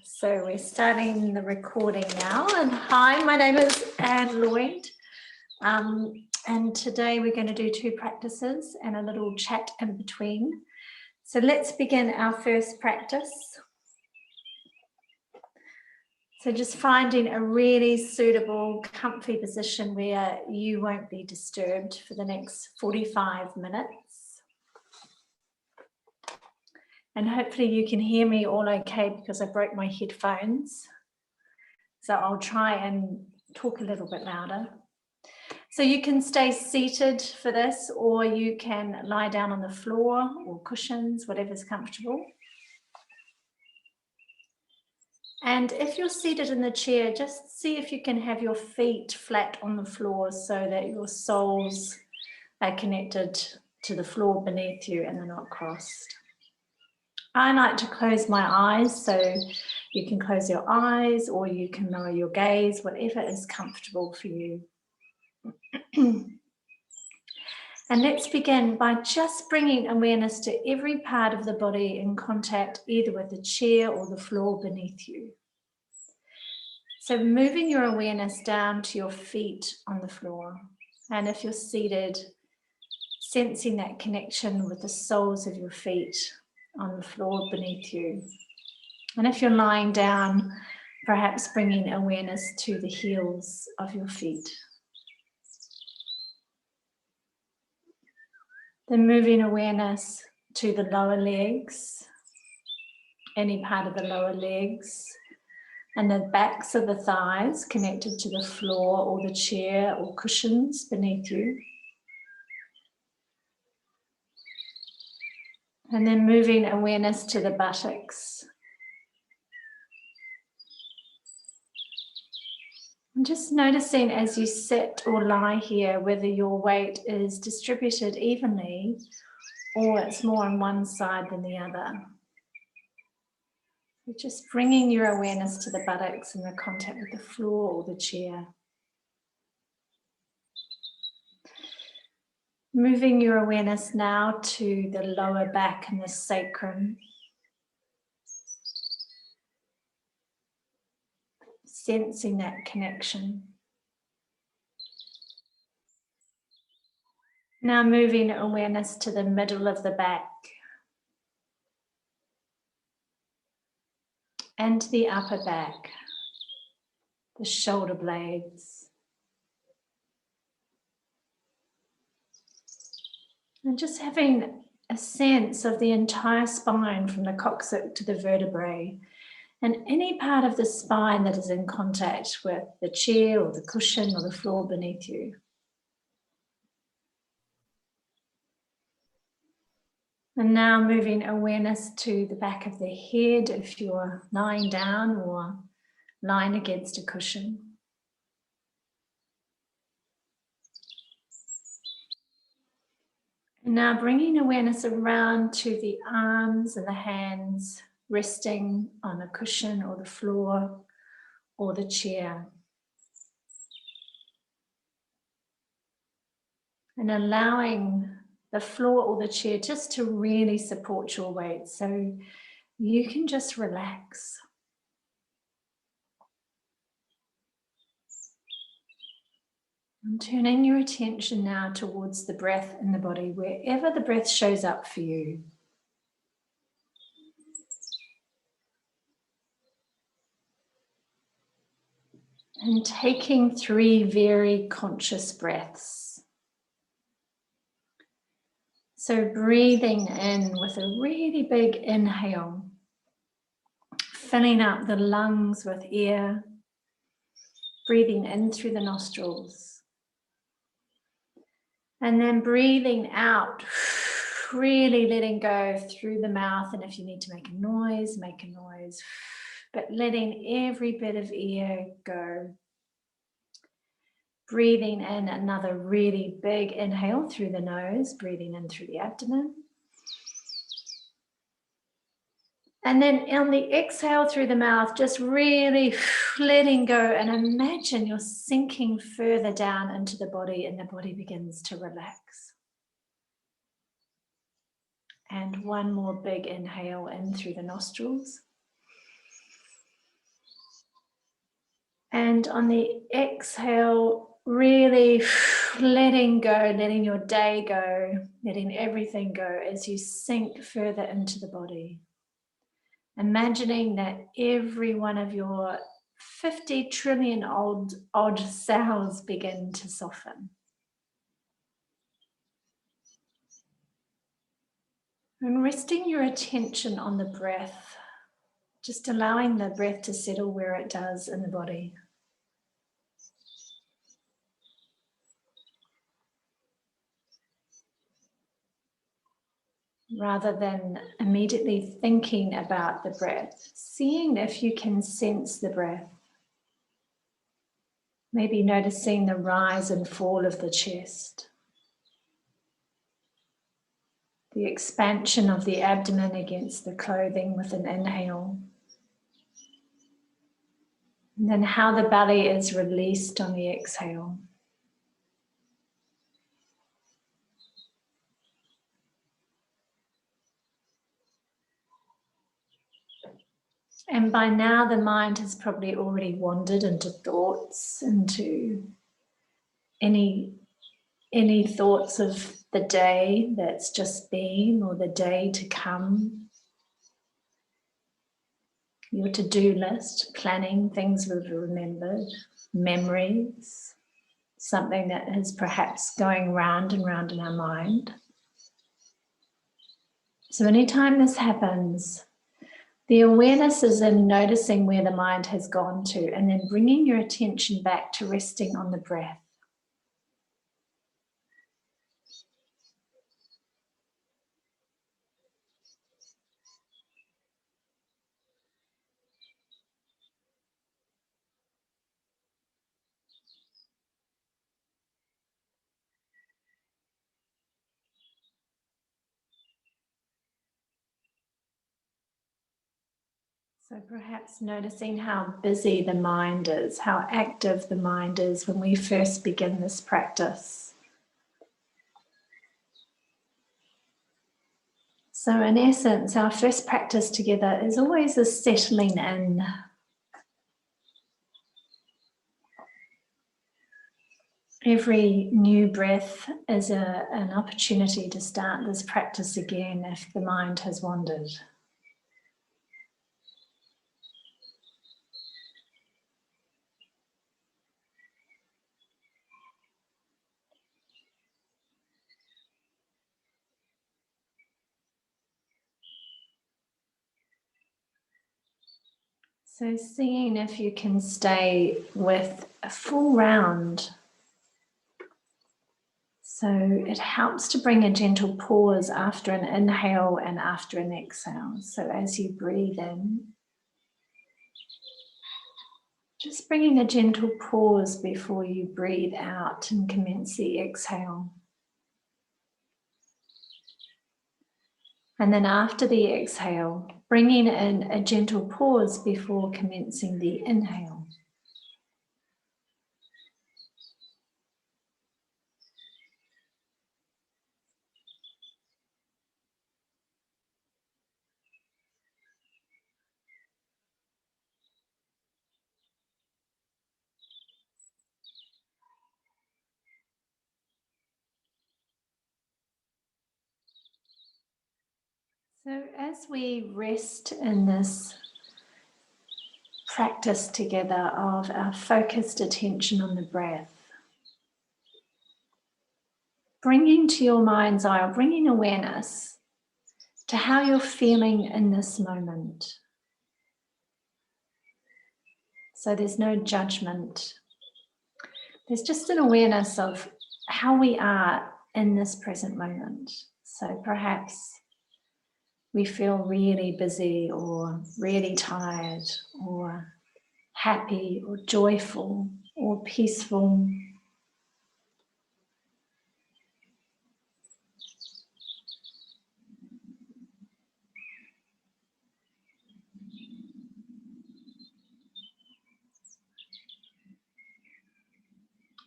So we're starting the recording now. And hi, my name is Anne Lloyd. And today we're going to do two practices and a little chat in between. So let's begin our first practice. So just finding a really suitable, comfy position where you won't be disturbed for the next 45 minutes. And hopefully you can hear me all okay because I broke my headphones. So I'll try and talk a little bit louder. So you can stay seated for this, or you can lie down on the floor or cushions, whatever's comfortable. And if you're seated in the chair, just see if you can have your feet flat on the floor so that your soles are connected to the floor beneath you and they're not crossed. I like to close my eyes, so you can close your eyes or you can lower your gaze, whatever is comfortable for you. And let's begin by just bringing awareness to every part of the body in contact either with the chair or the floor beneath you. So moving your awareness down to your feet on the floor. And if you're seated, sensing that connection with the soles of your feet on the floor beneath you. And if you're lying down, perhaps bringing awareness to the heels of your feet. Then moving awareness to the lower legs, any part of the lower legs, and the backs of the thighs connected to the floor or the chair or cushions beneath you. And then moving awareness to the buttocks. And just noticing as you sit or lie here whether your weight is distributed evenly or it's more on one side than the other. So just bringing your awareness to the buttocks and the contact with the floor or the chair. Moving your awareness now to the lower back and the sacrum. Sensing that connection. Now moving awareness to the middle of the back and the upper back, the shoulder blades. And just having a sense of the entire spine from the coccyx to the vertebrae. And any part of the spine that is in contact with the chair or the cushion or the floor beneath you. And now moving awareness to the back of the head if you're lying down or lying against a cushion. And now bringing awareness around to the arms and the hands, resting on a cushion or the floor or the chair. And allowing the floor or the chair just to really support your weight so you can just relax. And turning your attention now towards the breath in the body, wherever the breath shows up for you. And taking 3 very conscious breaths. So breathing in with a really big inhale, filling up the lungs with air, breathing in through the nostrils. And then breathing out, really letting go through the mouth. And if you need to make a noise, make a noise. But letting every bit of air go. Breathing in another really big inhale through the nose, breathing in through the abdomen. And then on the exhale through the mouth, just really letting go and imagine you're sinking further down into the body and the body begins to relax. And one more big inhale in through the nostrils. And on the exhale, really letting go, letting your day go, letting everything go as you sink further into the body. Imagining that every one of your 50 trillion odd cells begin to soften. And resting your attention on the breath, just allowing the breath to settle where it does in the body. Rather than immediately thinking about the breath, seeing if you can sense the breath. Maybe noticing the rise and fall of the chest. The expansion of the abdomen against the clothing with an inhale. And then how the belly is released on the exhale. And by now the mind has probably already wandered into thoughts, into any thoughts of the day that's just been or the day to come. Your to-do list, planning things we've remembered, memories, something that is perhaps going round and round in our mind. So anytime this happens, the awareness is in noticing where the mind has gone to and then bringing your attention back to resting on the breath. So perhaps noticing how busy the mind is, how active the mind is when we first begin this practice. So in essence, our first practice together is always a settling in. Every new breath is an opportunity to start this practice again if the mind has wandered. So seeing if you can stay with a full round. So it helps to bring a gentle pause after an inhale and after an exhale. So as you breathe in, just bringing a gentle pause before you breathe out and commence the exhale. And then after the exhale, bringing in a gentle pause before commencing the inhale. So as we rest in this practice together of our focused attention on the breath, bringing to your mind's eye, or bringing awareness to how you're feeling in this moment. So there's no judgment. There's just an awareness of how we are in this present moment. So perhaps we feel really busy or really tired or happy or joyful or peaceful.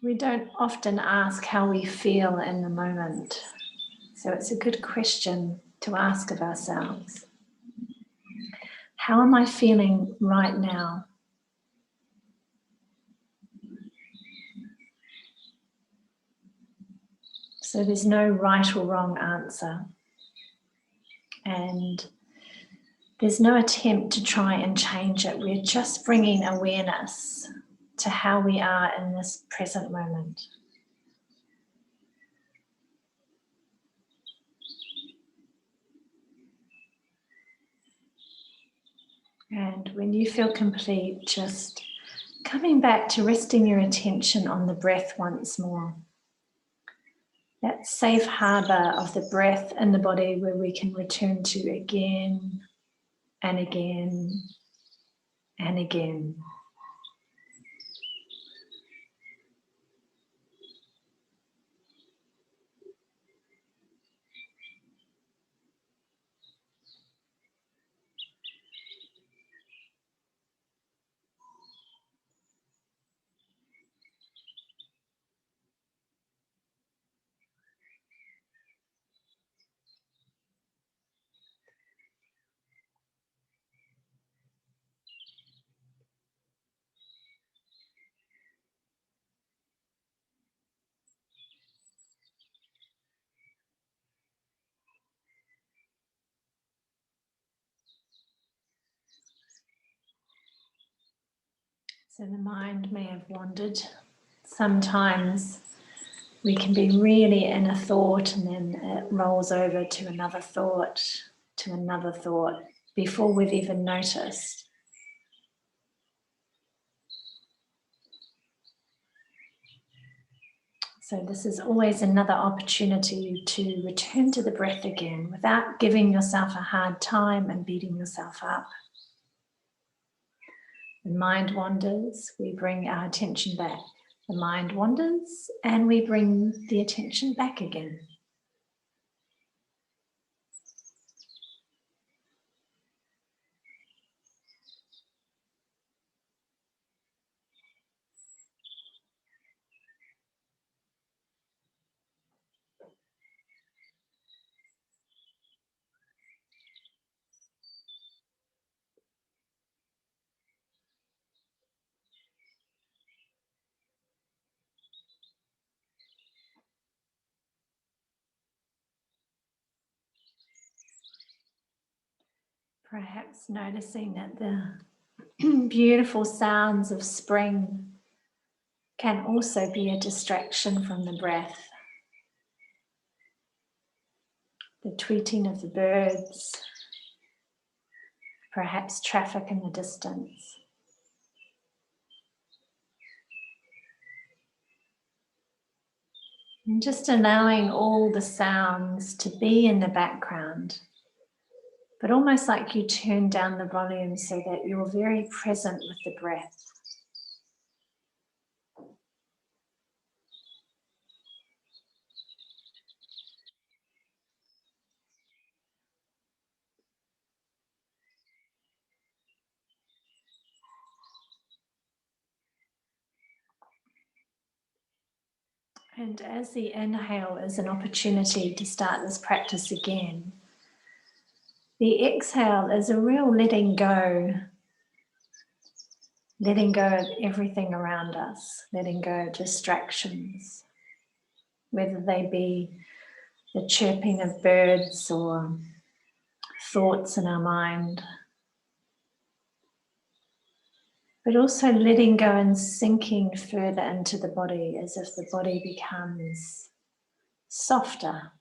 We don't often ask how we feel in the moment. So it's a good question to ask of ourselves. How am I feeling right now? So there's no right or wrong answer. And there's no attempt to try and change it. We're just bringing awareness to how we are in this present moment. And when you feel complete, just coming back to resting your attention on the breath once more. That safe harbour of the breath in the body where we can return to again and again and again. So the mind may have wandered. Sometimes we can be really in a thought and then it rolls over to another thought, before we've even noticed. So this is always another opportunity to return to the breath again without giving yourself a hard time and beating yourself up. The mind wanders, we bring our attention back. The mind wanders and we bring the attention back again. Perhaps noticing that the beautiful sounds of spring can also be a distraction from the breath. The tweeting of the birds, perhaps traffic in the distance. And just allowing all the sounds to be in the background, but almost like you turn down the volume so that you're very present with the breath. And as the inhale is an opportunity to start this practice again, the exhale is a real letting go of everything around us, letting go of distractions, whether they be the chirping of birds or thoughts in our mind, but also letting go and sinking further into the body as if the body becomes softer.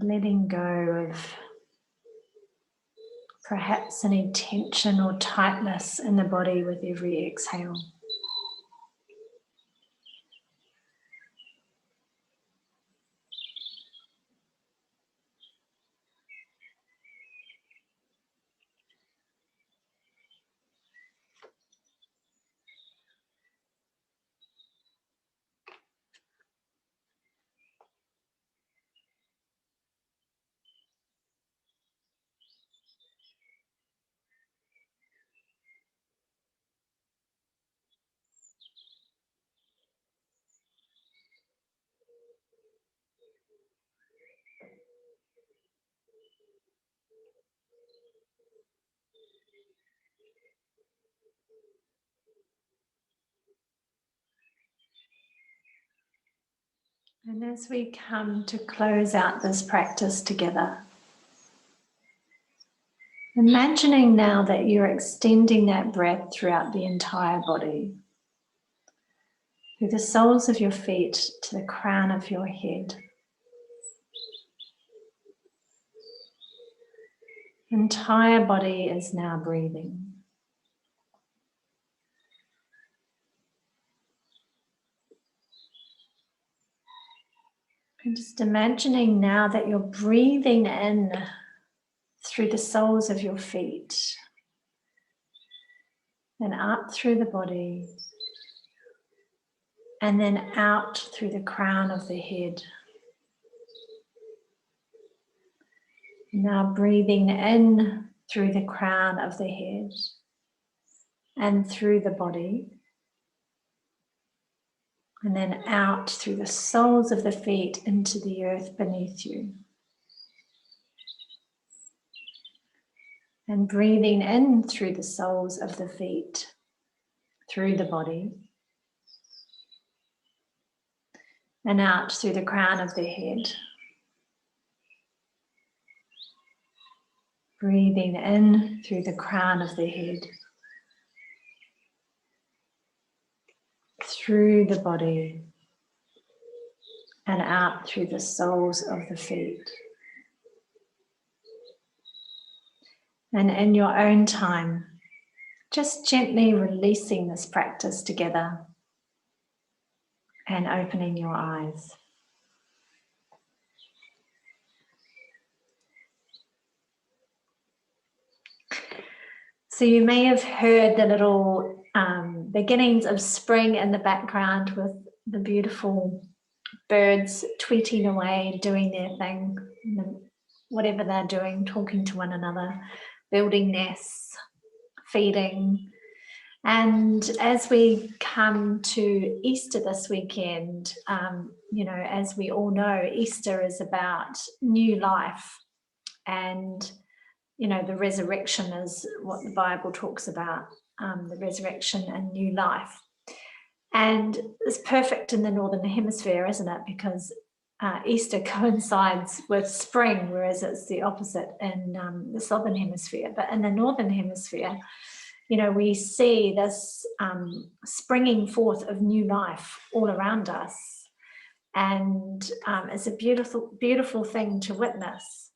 Letting go of perhaps any tension or tightness in the body with every exhale. And as we come to close out this practice together, imagining now that you're extending that breath throughout the entire body, through the soles of your feet to the crown of your head. The entire body is now breathing. And just imagining now that you're breathing in through the soles of your feet and up through the body and then out through the crown of the head. Now breathing in through the crown of the head and through the body, and then out through the soles of the feet into the earth beneath you. And breathing in through the soles of the feet, through the body, and out through the crown of the head. Breathing in through the crown of the head, through the body, and out through the soles of the feet. And in your own time, just gently releasing this practice together and opening your eyes. So you may have heard the little beginnings of spring in the background with the beautiful birds tweeting away, doing their thing, whatever they're doing, talking to one another, building nests, feeding. And as we come to Easter this weekend, as we all know, Easter is about new life, and the resurrection is what the Bible talks about, the resurrection and new life. And it's perfect in the Northern Hemisphere, isn't it? Because Easter coincides with spring, whereas it's the opposite in the Southern Hemisphere. But in the Northern Hemisphere, we see this springing forth of new life all around us. And it's a beautiful, beautiful thing to witness.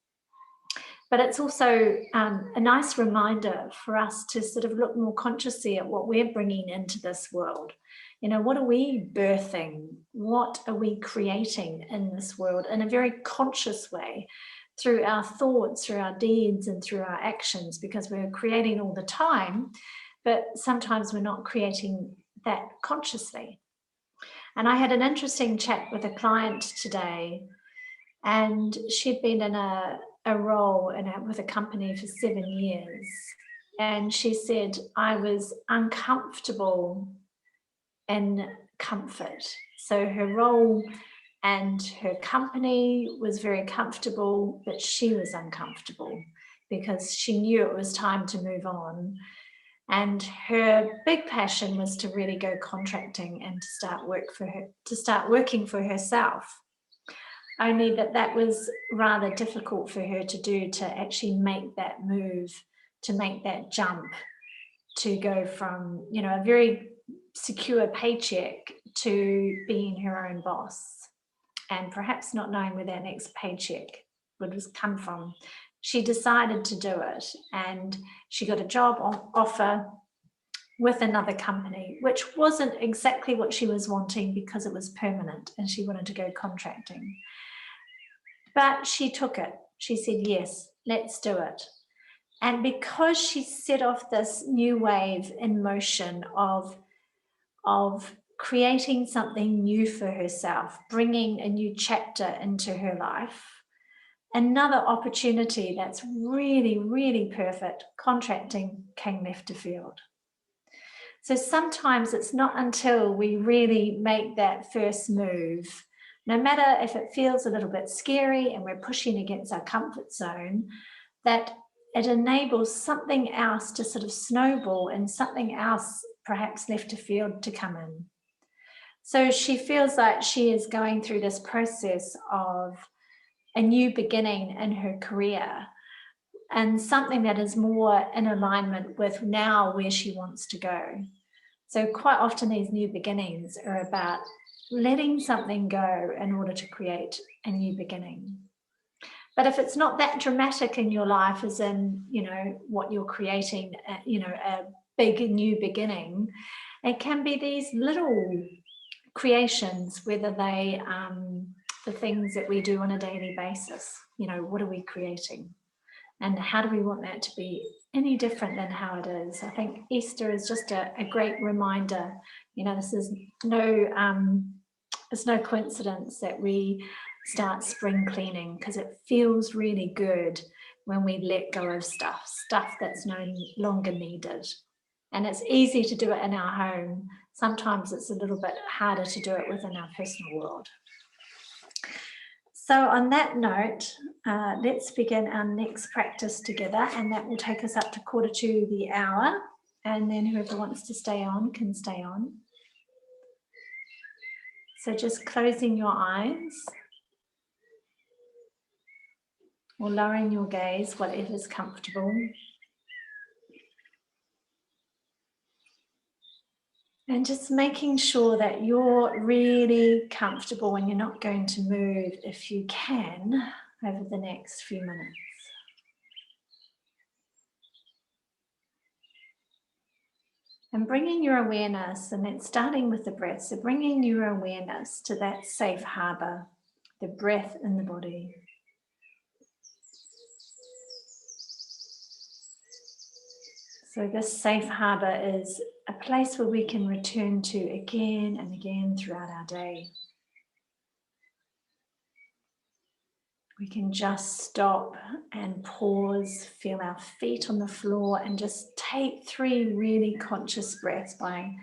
But it's also a nice reminder for us to sort of look more consciously at what we're bringing into this world. What are we birthing? What are we creating in this world in a very conscious way, through our thoughts, through our deeds, and through our actions, because we're creating all the time, but sometimes we're not creating that consciously. And I had an interesting chat with a client today, and she'd been in a role with a company for 7 years. And she said, I was uncomfortable in comfort. So her role and her company was very comfortable, but she was uncomfortable because she knew it was time to move on. And her big passion was to really go contracting and to start working for herself. Only that was rather difficult for her to do, to actually make that move, to make that jump, to go from, a very secure paycheck to being her own boss, and perhaps not knowing where that next paycheck would come from. She decided to do it, and she got a job offer with another company, which wasn't exactly what she was wanting because it was permanent and she wanted to go contracting. But she took it. She said, yes, let's do it. And because she set off this new wave in motion of creating something new for herself, bringing a new chapter into her life, another opportunity that's really, really perfect, contracting, came left to field. So sometimes it's not until we really make that first move, no matter if it feels a little bit scary and we're pushing against our comfort zone, that it enables something else to sort of snowball and something else perhaps left to field to come in. So she feels like she is going through this process of a new beginning in her career and something that is more in alignment with now where she wants to go. So quite often these new beginnings are about letting something go in order to create a new beginning. But if it's not that dramatic in your life, as in, you know, what you're creating, you know, a big new beginning, it can be these little creations, whether they the things that we do on a daily basis. You know, what are we creating? And how do we want that to be any different than how it is? I think Easter is just a great reminder. You know, this is it's no coincidence that we start spring cleaning, because it feels really good when we let go of stuff that's no longer needed. And it's easy to do it in our home. Sometimes it's a little bit harder to do it within our personal world. So on that note, let's begin our next practice together, and that will take us up to 1/4 to the hour, and then whoever wants to stay on can stay on. So just closing your eyes or lowering your gaze, whatever's comfortable. And just making sure that you're really comfortable and you're not going to move, if you can, over the next few minutes. And bringing your awareness, and it's starting with the breath, so bringing your awareness to that safe harbor, the breath in the body. So this safe harbor is a place where we can return to again and again throughout our day. We can just stop and pause, feel our feet on the floor, and just take 3 really conscious breaths by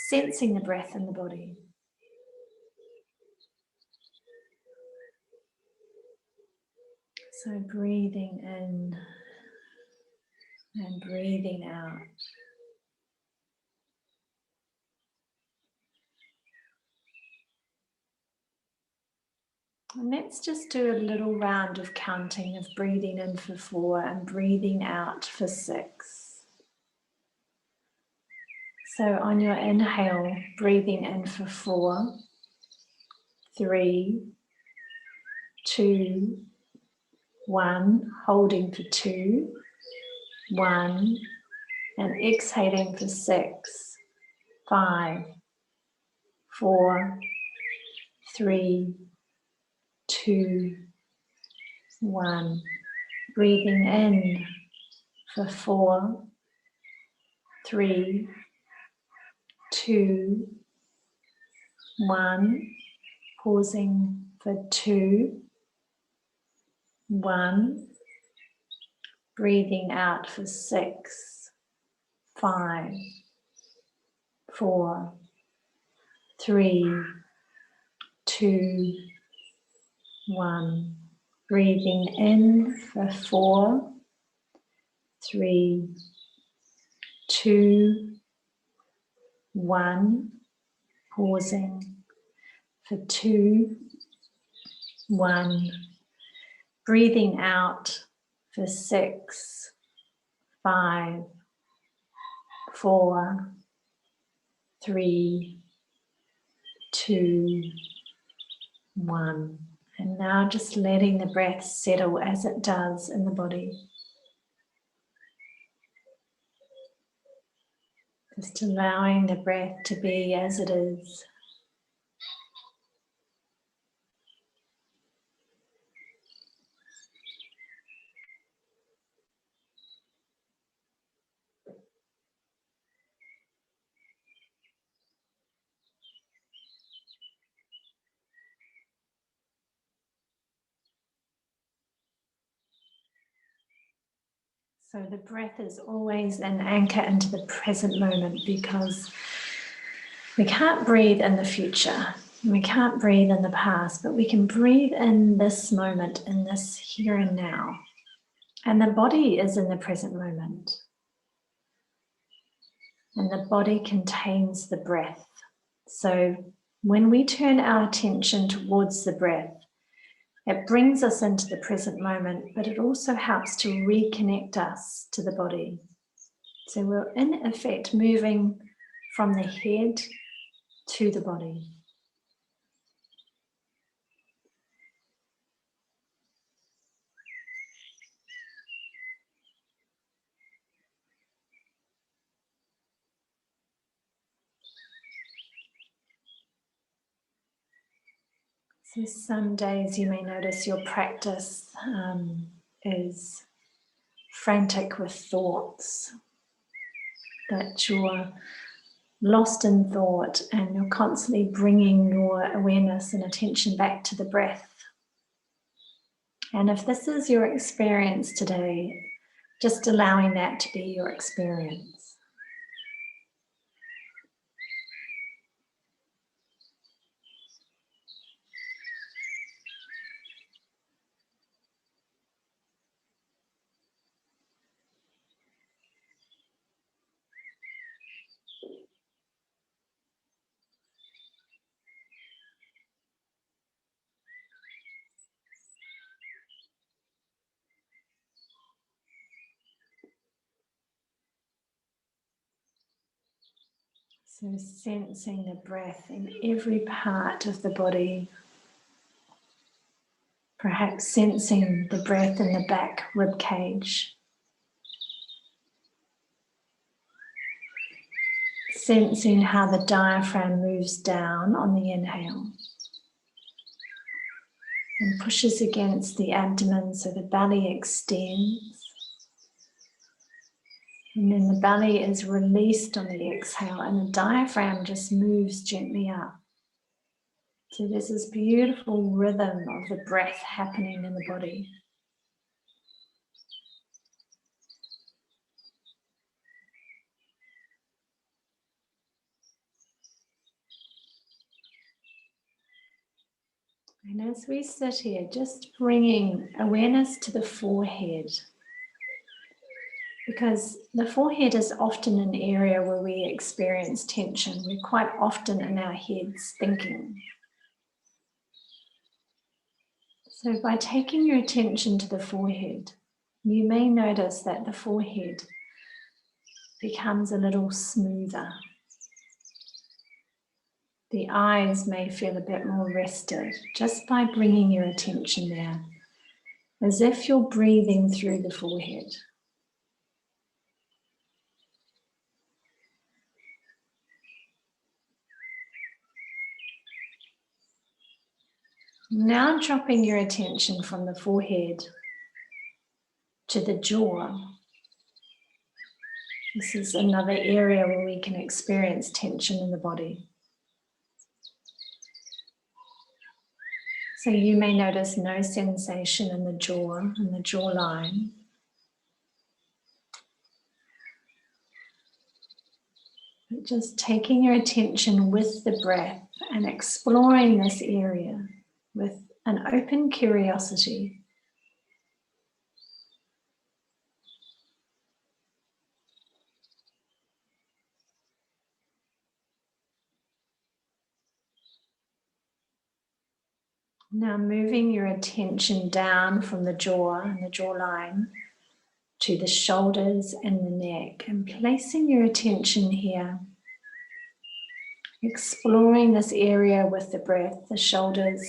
sensing the breath in the body. So breathing in and breathing out. And let's just do a little round of counting, of breathing in for 4 and breathing out for 6. So on your inhale, breathing in for 4, 3, 2, 1, holding for 2, 1, and exhaling for 6, 5, 4, 3, 2, 1. Breathing in for 4, 3, 2, 1. Pausing for 2, 1. Breathing out for 6, 5, 4, 3, 2, 1. Breathing in for 4, 3, 2, 1. Pausing for 2, 1. Breathing out for 6, 5, 4, 3, 2, 1. And now just letting the breath settle as it does in the body. Just allowing the breath to be as it is. So the breath is always an anchor into the present moment, because we can't breathe in the future. We can't breathe in the past, but we can breathe in this moment, in this here and now. And the body is in the present moment. And the body contains the breath. So When we turn our attention towards the breath, it brings us into the present moment, but it also helps to reconnect us to the body. So we're in effect moving from the head to the body. So some days you may notice your practice is frantic with thoughts, that you're lost in thought and you're constantly bringing your awareness and attention back to the breath. And if this is your experience today, just allowing that to be your experience. So sensing the breath in every part of the body. Perhaps sensing the breath in the back rib cage. Sensing how the diaphragm moves down on the inhale and pushes against the abdomen so the belly extends. And then the belly is released on the exhale and the diaphragm just moves gently up. So there's this beautiful rhythm of the breath happening in the body. And as we sit here, just bringing awareness to the forehead, because the forehead is often an area where we experience tension. We're quite often in our heads thinking. So by taking your attention to the forehead, you may notice that the forehead becomes a little smoother. The eyes may feel a bit more rested just by bringing your attention there, as if you're breathing through the forehead. Now dropping your attention from the forehead to the jaw. This is another area where we can experience tension in the body. So you may notice no sensation in the jaw and the jawline. But just taking your attention with the breath and exploring this area with an open curiosity. Now moving your attention down from the jaw and the jawline to the shoulders and the neck, and placing your attention here. Exploring this area with the breath. The shoulders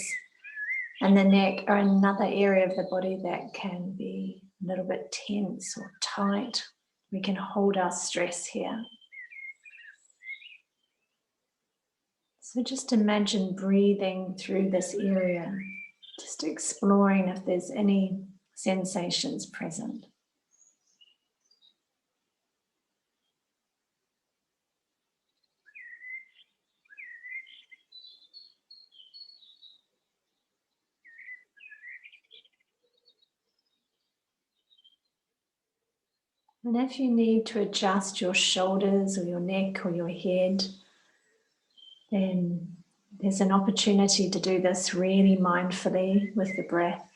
and the neck are another area of the body that can be a little bit tense or tight. We can hold our stress here. So just imagine breathing through this area, just exploring if there's any sensations present. And if you need to adjust your shoulders or your neck or your head, then there's an opportunity to do this really mindfully with the breath.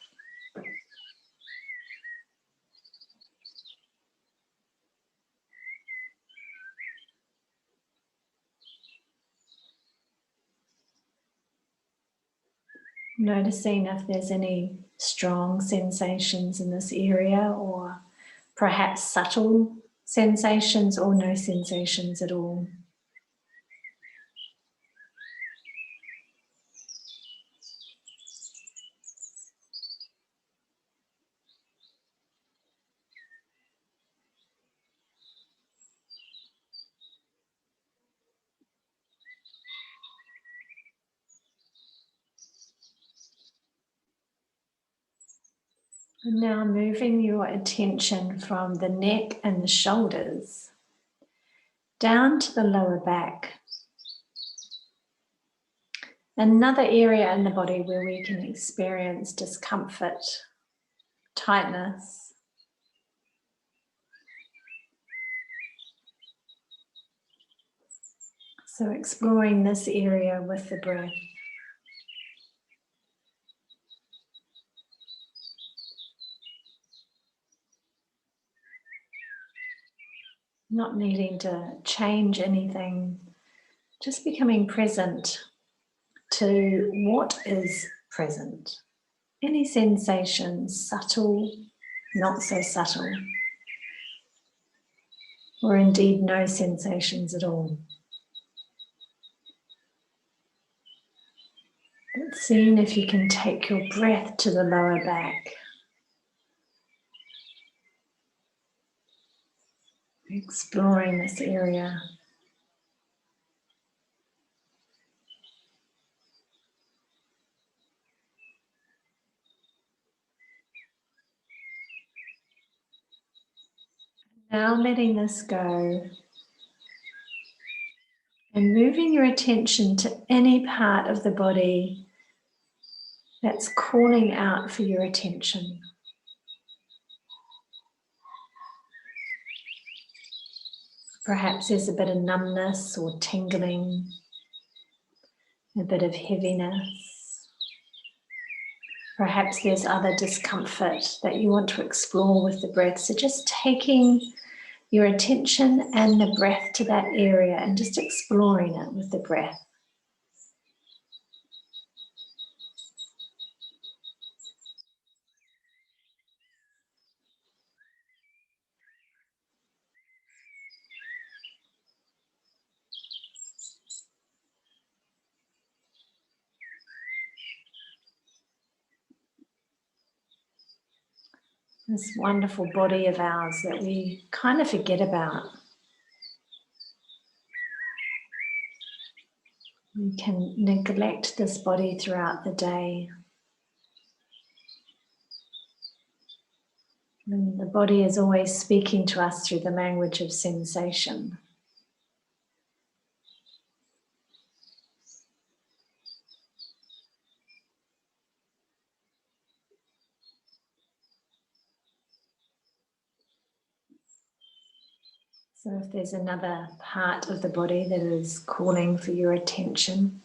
Noticing if there's any strong sensations in this area, or perhaps subtle sensations or no sensations at all. And now moving your attention from the neck and the shoulders down to the lower back. Another area in the body where we can experience discomfort, tightness. So exploring this area with the breath. Not needing to change anything, just becoming present to what is present. Any sensations, subtle, not so subtle, or indeed no sensations at all. But seeing if you can take your breath to the lower back. Exploring this area. Now letting this go and moving your attention to any part of the body that's calling out for your attention. Perhaps there's a bit of numbness or tingling, a bit of heaviness. Perhaps there's other discomfort that you want to explore with the breath. So just taking your attention and the breath to that area and just exploring it with the breath. This wonderful body of ours that we kind of forget about. We can neglect this body throughout the day. And the body is always speaking to us through the language of sensation. So if there's another part of the body that is calling for your attention,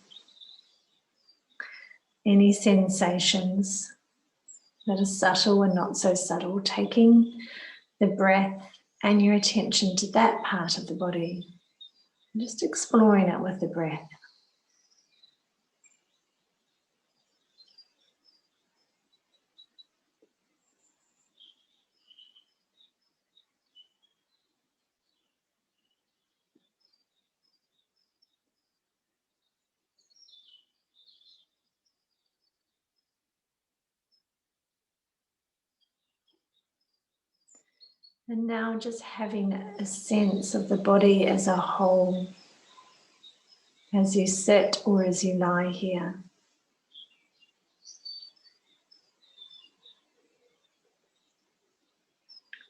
any sensations that are subtle and not so subtle, taking the breath and your attention to that part of the body, and just exploring it with the breath. And now just having a sense of the body as a whole, as you sit or as you lie here.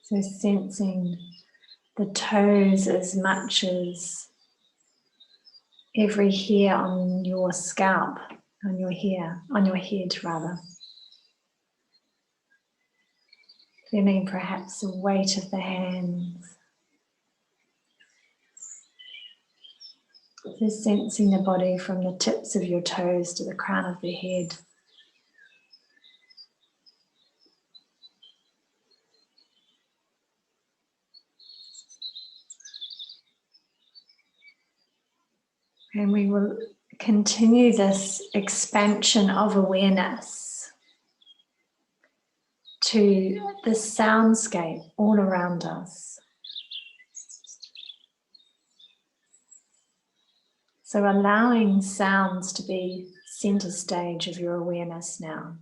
So sensing the toes as much as every hair on your scalp, on your head rather. Feeling perhaps the weight of the hands. Just sensing the body from the tips of your toes to the crown of the head. And we will continue this expansion of awareness to the soundscape all around us. So allowing sounds to be center stage of your awareness now.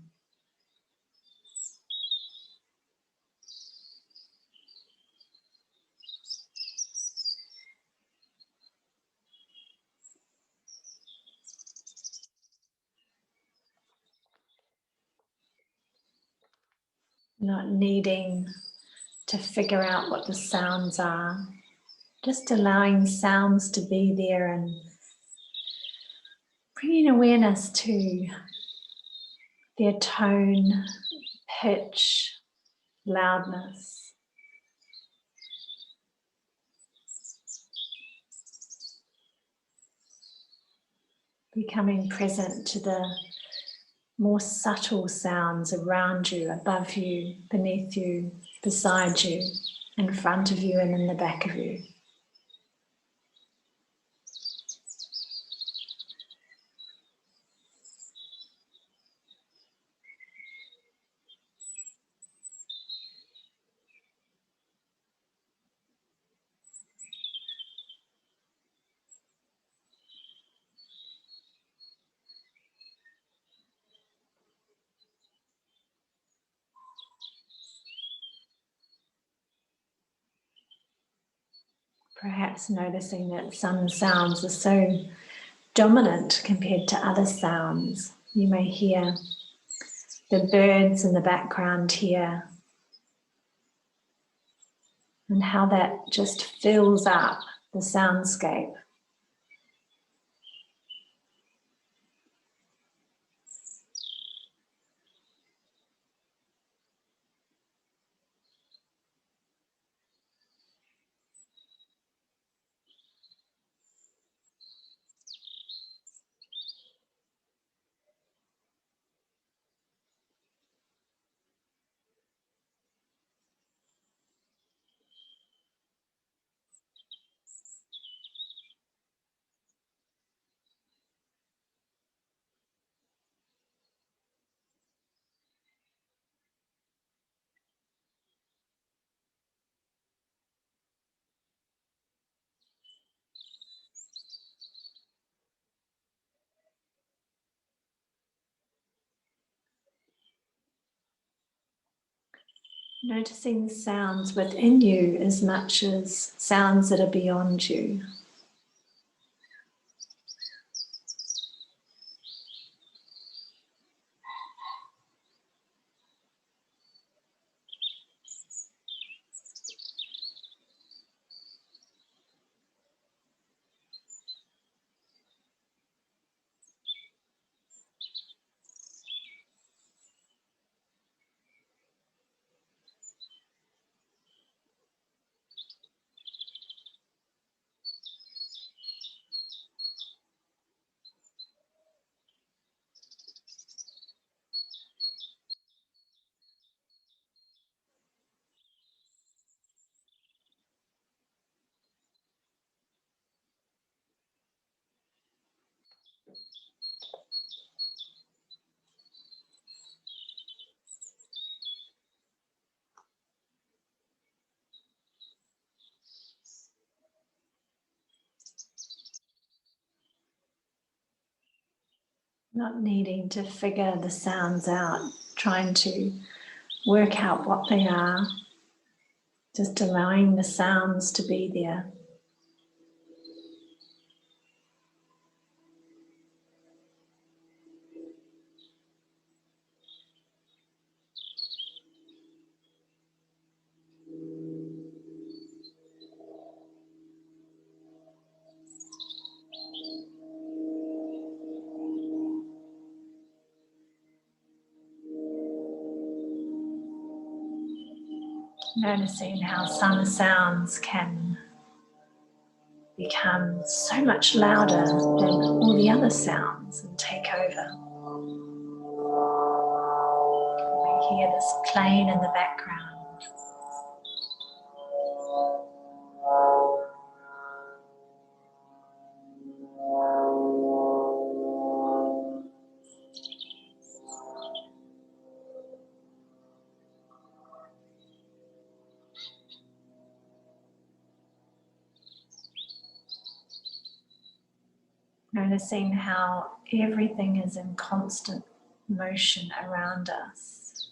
Not needing to figure out what the sounds are, just allowing sounds to be there and bringing awareness to their tone, pitch, loudness. Becoming present to the more subtle sounds around you, above you, beneath you, beside you, in front of you and in the back of you. Perhaps noticing that some sounds are so dominant compared to other sounds. You may hear the birds in the background here, and how that just fills up the soundscape. Noticing sounds within you as much as sounds that are beyond you. Not needing to figure the sounds out, trying to work out what they are, just allowing the sounds to be there. Noticing how some sounds can become so much louder than all the other sounds and take over. We hear this plane in the background. Noticing how everything is in constant motion around us.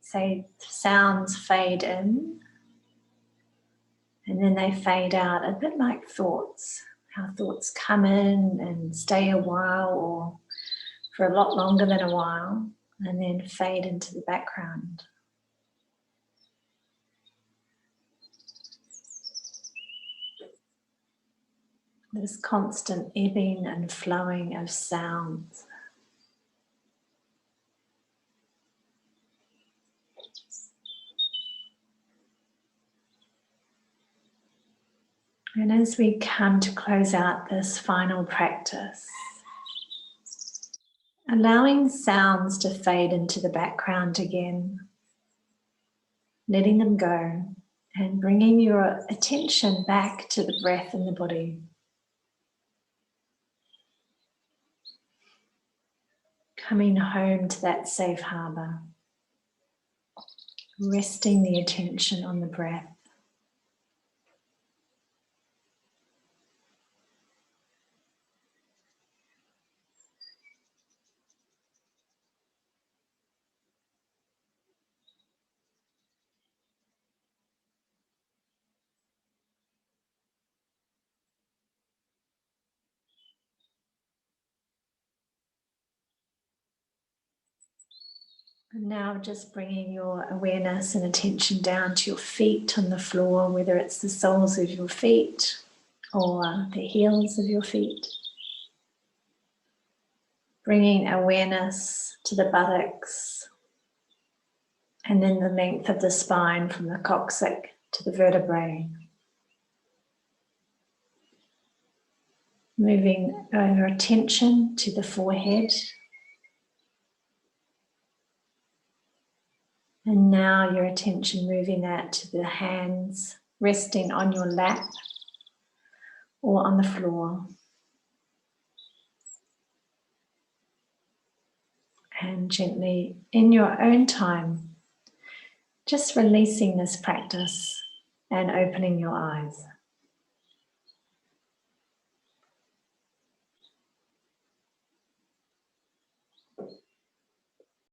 Say sounds fade in and then they fade out, a bit like thoughts. How thoughts come in and stay a while or for a lot longer than a while and then fade into the background. This constant ebbing and flowing of sounds. And as we come to close out this final practice, allowing sounds to fade into the background again, letting them go and bringing your attention back to the breath in the body. Coming home to that safe harbor, resting the attention on the breath. And now just bringing your awareness and attention down to your feet on the floor, whether it's the soles of your feet or the heels of your feet. Bringing awareness to the buttocks and then the length of the spine from the coccyx to the vertebrae. Moving your attention to the forehead. And now your attention moving that to the hands, resting on your lap or on the floor. And gently, in your own time, just releasing this practice and opening your eyes.